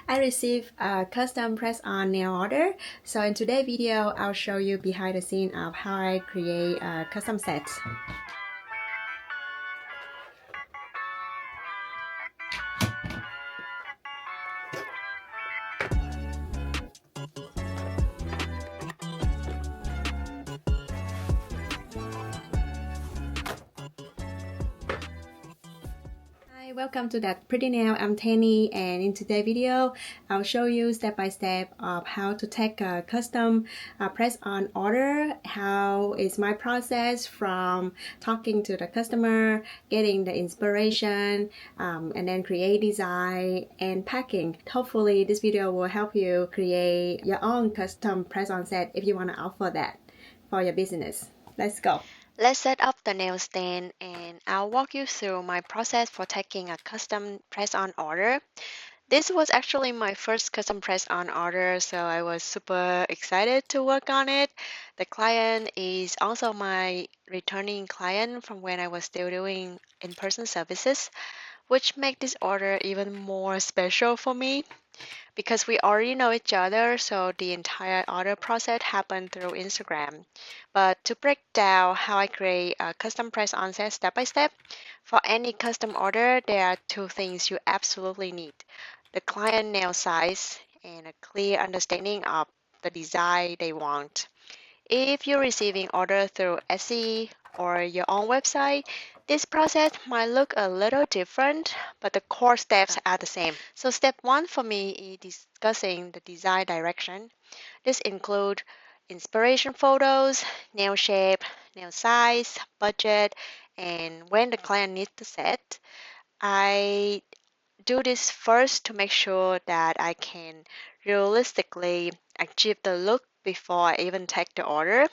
I received a custom press-on nail order. So in today's video, I'll show you behind the scene of how I create a custom set. Hi, welcome to That Pretty Nail. I'm Tanny, and in today's video, I'll show you step by step of how to take a custom press-on order. How is my process from talking to the customer, getting the inspiration, and then create design and packing. Hopefully, this video will help you create your own custom press-on set if you want to offer that for your business. Let's go. Let's set up the nail stand and I'll walk you through my process for taking a custom press-on order. This was actually my first custom press-on order, so I was super excited to work on it. The client is also my returning client from when I was still doing in-person services, which make this order even more special for me. Because we already know each other, so the entire order process happened through Instagram. But to break down how I create a custom press-on set step by step, for any custom order, there are two things you absolutely need: the client nail size and a clear understanding of the design they want. If you're receiving order through Etsy or your own website, this process might look a little different, but the core steps are the same. So step one for me is discussing the design direction. This includes inspiration photos, nail shape, nail size, budget, and when the client needs the set. I do this first to make sure that I can realistically achieve the look before I even take the order.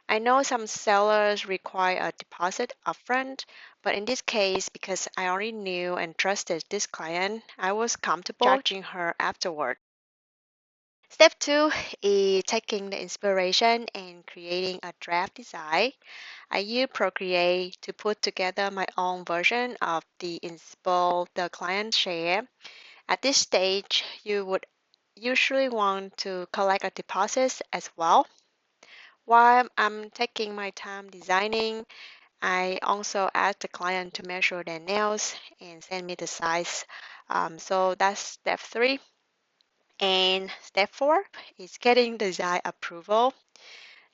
I know some sellers require a deposit upfront, but in this case, because I already knew and trusted this client, I was comfortable judging her afterward. Step two is taking the inspiration and creating a draft design. I use Procreate to put together my own version of the inspo the client share. At this stage, you would usually want to collect a deposit as well. While I'm taking my time designing, I also ask the client to measure their nails and send me the size. So that's step three. And step four is getting design approval.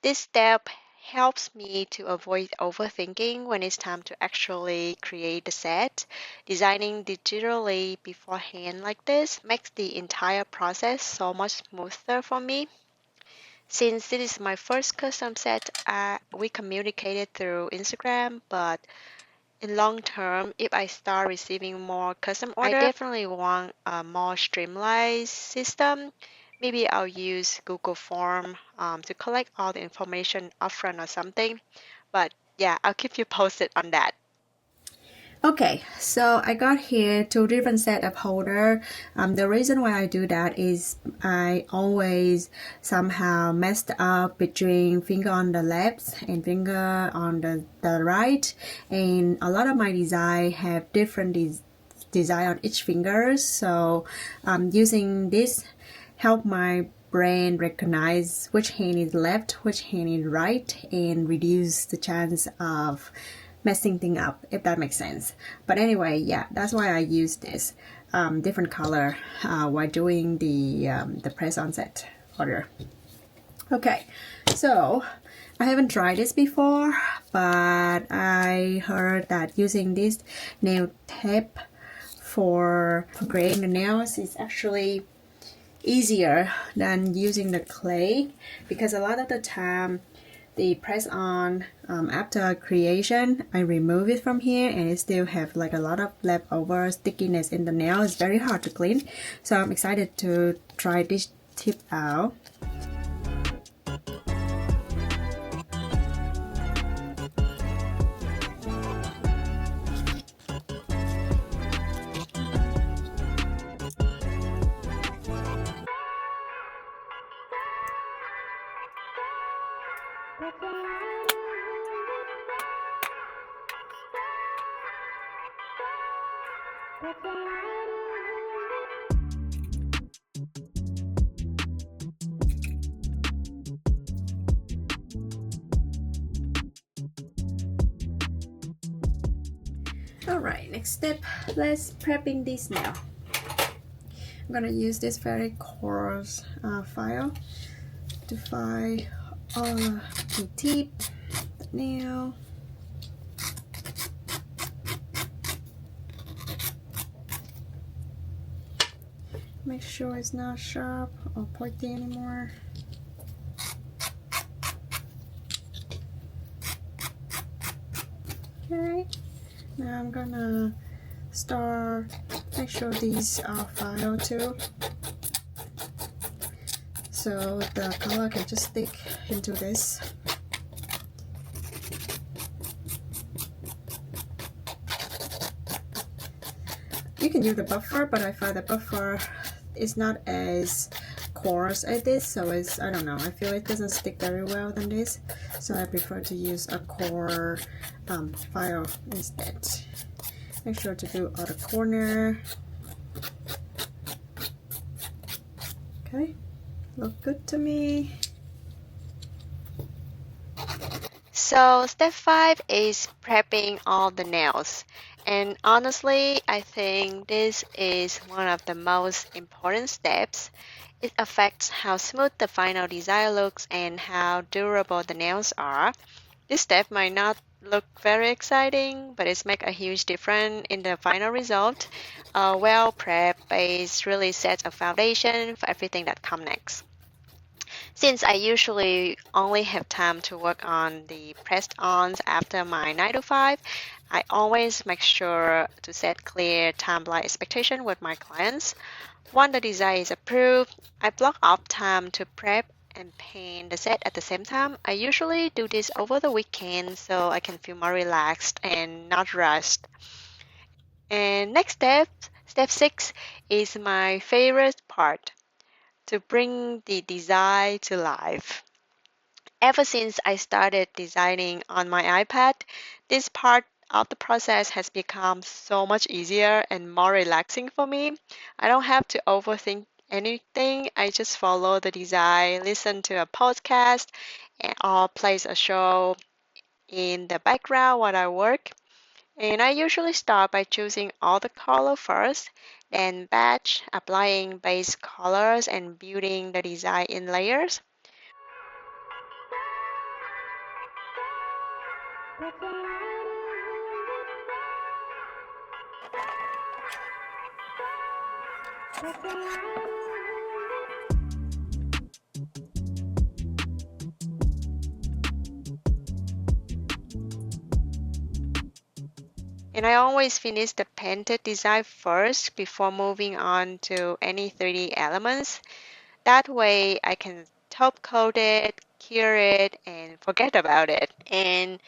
This step helps me to avoid overthinking when it's time to actually create the set. Designing digitally beforehand like this makes the entire process so much smoother for me. Since this is my first custom set, we communicated through Instagram, but in long term, if I start receiving more custom orders, I definitely want a more streamlined system. Maybe I'll use Google Form to collect all the information upfront or something. But yeah, I'll keep you posted on that. Okay, so I got here two different set of holder. The reason why I do that is I always somehow messed up between finger on the left and finger on the right, and a lot of my design have different design on each finger. So using this help my brain recognize which hand is left, which hand is right, and reduce the chance of messing thing up, if that makes sense. But anyway, yeah, that's why I use this different color while doing the press-on set order. Okay, so I haven't tried this before, but I heard that using this nail tape for creating the nails is actually easier than using the clay, because a lot of the time the press on after creation I remove it from here and it still have like a lot of leftover stickiness in the nail. It's very hard to clean, so I'm excited to try this tip out. Alright, next step, let's prepping this nail. I'm gonna use this very coarse file to file all the tip, the nail. Make sure it's not sharp or pointy anymore. Okay, now I'm gonna start, make sure these are filed too, so the color can just stick into this. You can use the buffer, but I find the buffer is not as coarse as this, so it's, I don't know, I feel it doesn't stick very well than this, so I prefer to use a core file instead. Make sure to do all the corner. Okay, look good to me. So step 5 is prepping all the nails. And honestly, I think this is one of the most important steps. It affects how smooth the final design looks and how durable the nails are. This step might not look very exciting, but it's make a huge difference in the final result. A well-prepped base really sets a foundation for everything that comes next. Since I usually only have time to work on the press-ons after my 9 to 5, I always make sure to set clear timeline expectation with my clients. Once the design is approved, I block off time to prep and paint the set at the same time. I usually do this over the weekend so I can feel more relaxed and not rushed. And next step, step 6, is my favorite part, to bring the design to life. Ever since I started designing on my iPad, this part of the process has become so much easier and more relaxing for me. I don't have to overthink anything. I just follow the design, listen to a podcast, or place a show in the background while I work. And I usually start by choosing all the color first, then batch, applying base colors and building the design in layers. And I always finish the painted design first before moving on to any 3D elements. That way I can top coat it, cure it, and forget about it. And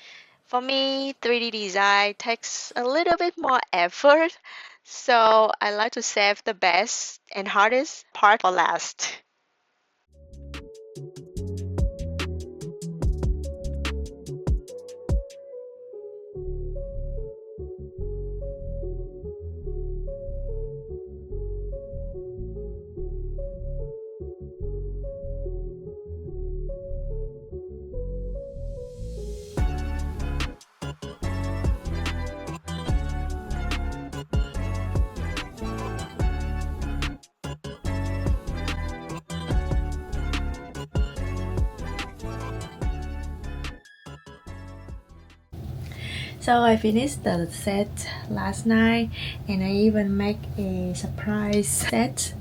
for me, 3D design takes a little bit more effort, so I like to save the best and hardest part for last. So I finished the set last night, and I even make a surprise set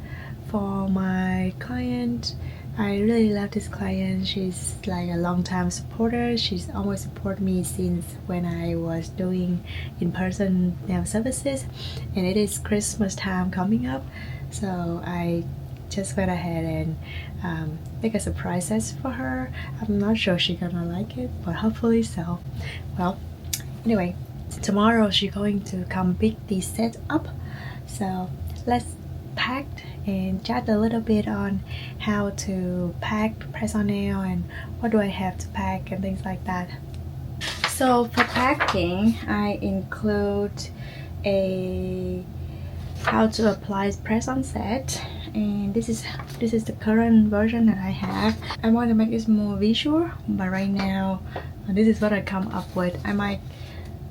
for my client. I really love this client. She's like a long-time supporter. She's always supported me since when I was doing in-person nail services, and it is Christmas time coming up, so I just went ahead and make a surprise set for her. I'm not sure she's gonna like it, but hopefully so. Well, anyway, tomorrow she's going to come pick this set up, so let's pack and chat a little bit on how to pack, press on nail, and what do I have to pack and things like that. So for packing, I include a how to apply press on set, and this is the current version that I have. I want to make this more visual, but right now this is what I come up with. I might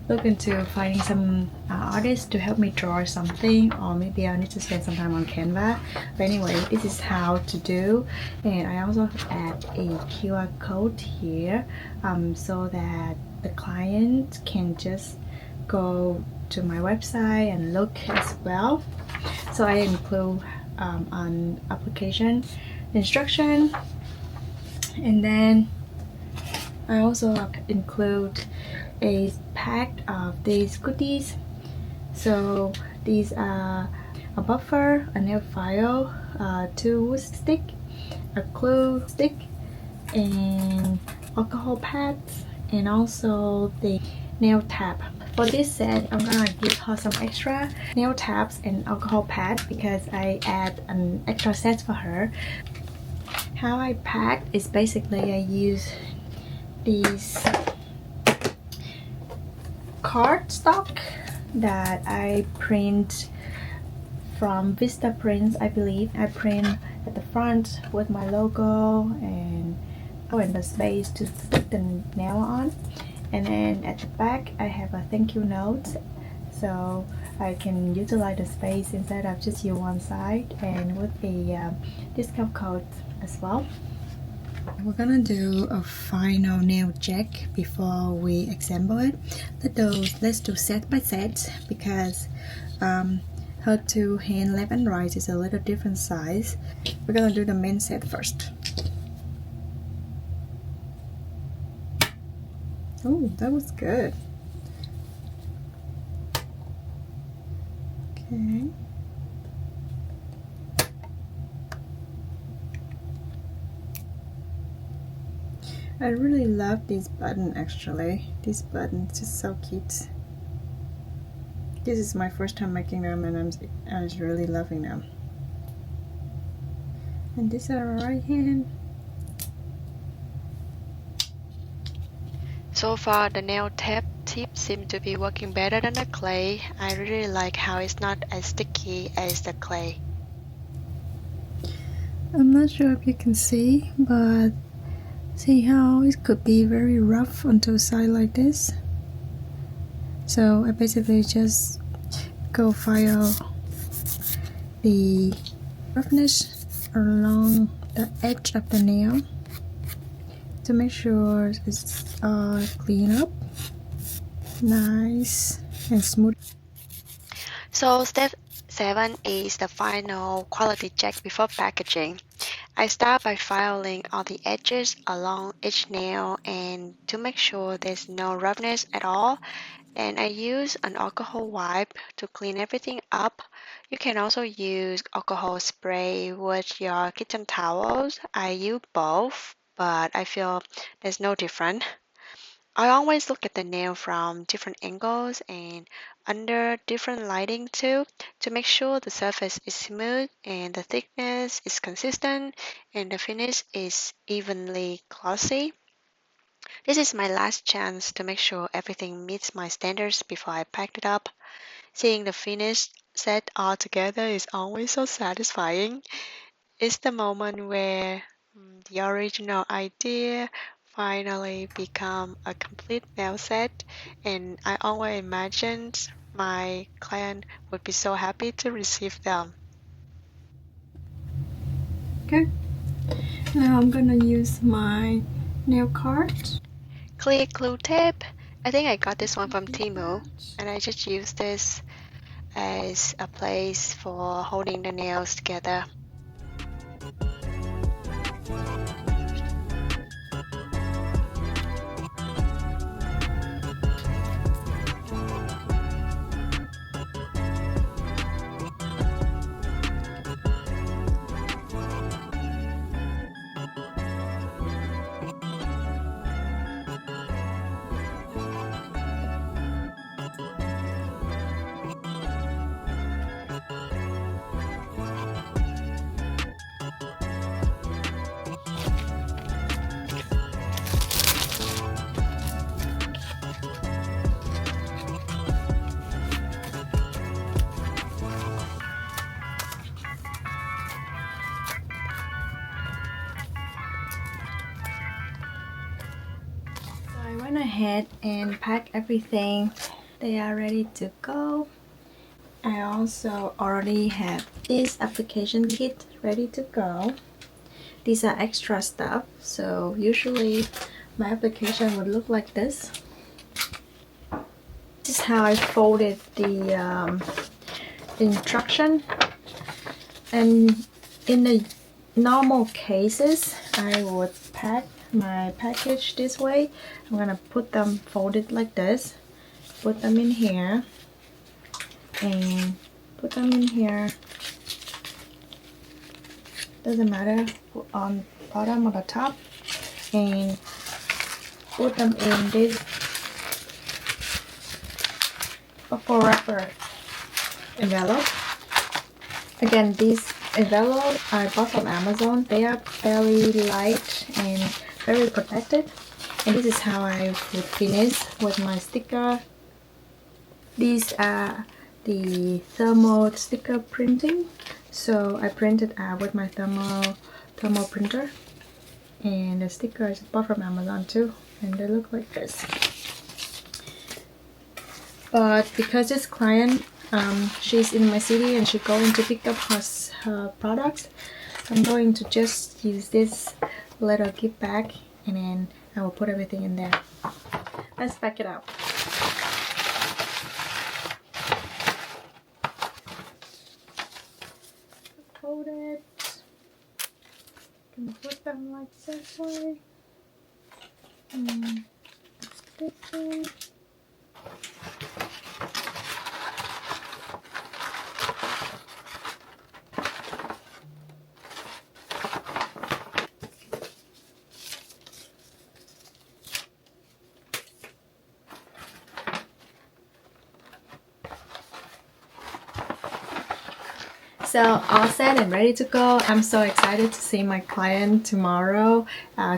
look into finding some artists to help me draw something, or maybe I need to spend some time on Canva. But anyway, this is how to do. And I also add a QR code here so that the client can just go to my website and look as well. So I include an application instruction, and then I also include a pack of these goodies. So these are a buffer, a nail file, 2 wood stick, a glue stick, and alcohol pads, and also the nail tab. For this set, I'm gonna give her some extra nail tabs and alcohol pad because I add an extra set for her. How I pack is basically I use these cardstock that I print from Vista Prints, I believe. I print at the front with my logo and the space to stick the nail on, and then at the back I have a thank you note, so I can utilize the space instead of just use one side, and with a discount code as well. We're gonna do a final nail check before we assemble it. Let's do set by set because her two hand left and right is a little different size. We're gonna do the main set first. Oh, that was good. Okay. I really love this button actually. This button is just so cute. This is my first time making them and I was really loving them. And this is our right hand. So far, the nail tip seems to be working better than the clay. I really like how it's not as sticky as the clay. I'm not sure if you can see, but see how it could be very rough on two sides like this. So I basically just go file the roughness along the edge of the nail to make sure it's clean up, nice and smooth. So step 7 is the final quality check before packaging. I start by filing all the edges along each nail and to make sure there's no roughness at all. And I use an alcohol wipe to clean everything up. You can also use alcohol spray with your kitchen towels. I use both, but I feel there's no difference. I always look at the nail from different angles and under different lighting too to make sure the surface is smooth and the thickness is consistent and the finish is evenly glossy. This is my last chance to make sure everything meets my standards before I pack it up. Seeing the finished set all together is always so satisfying. It's the moment where the original idea finally become a complete nail set, and I always imagined my client would be so happy to receive them. Okay, now I'm gonna use my nail card. Clear glue tape. I think I got this one from Temu, and I just use this as a place for holding the nails together. I went ahead and packed everything they are ready to go. I also already have this application kit ready to go. These are extra stuff, so usually my application would look like this. This is how I folded the instruction, and in the normal cases I would pack my package this way. I'm gonna put them folded like this, put them in here and put them in here, doesn't matter, on bottom or the top, and put them in this bubble wrapper envelope. Again, these envelopes I bought from Amazon. They are very light and very protected. And this is how I would finish with my sticker. These are the thermal sticker printing. So I printed with my thermal printer. And the stickers I bought from Amazon too. And they look like this. But because this client, she's in my city and she's going to pick up her products, I'm going to just use this little gift bag and then I will put everything in there. Let's pack it up. Hold it. Can put them like this way. And stitching. So all set and ready to go. I'm so excited to see my client tomorrow.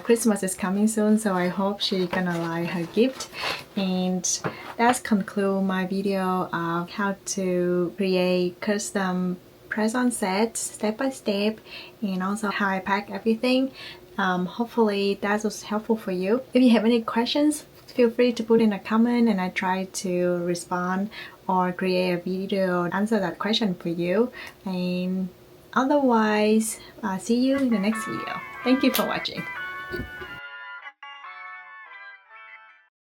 Christmas is coming soon, so I hope she's gonna like her gift. And that's conclude my video of how to create custom press-on sets step by step, and also how I pack everything. Hopefully that was helpful for you. If you have any questions, feel free to put in a comment and I try to respond or create a video answer that question for you. And otherwise, see you in the next video. Thank you for watching.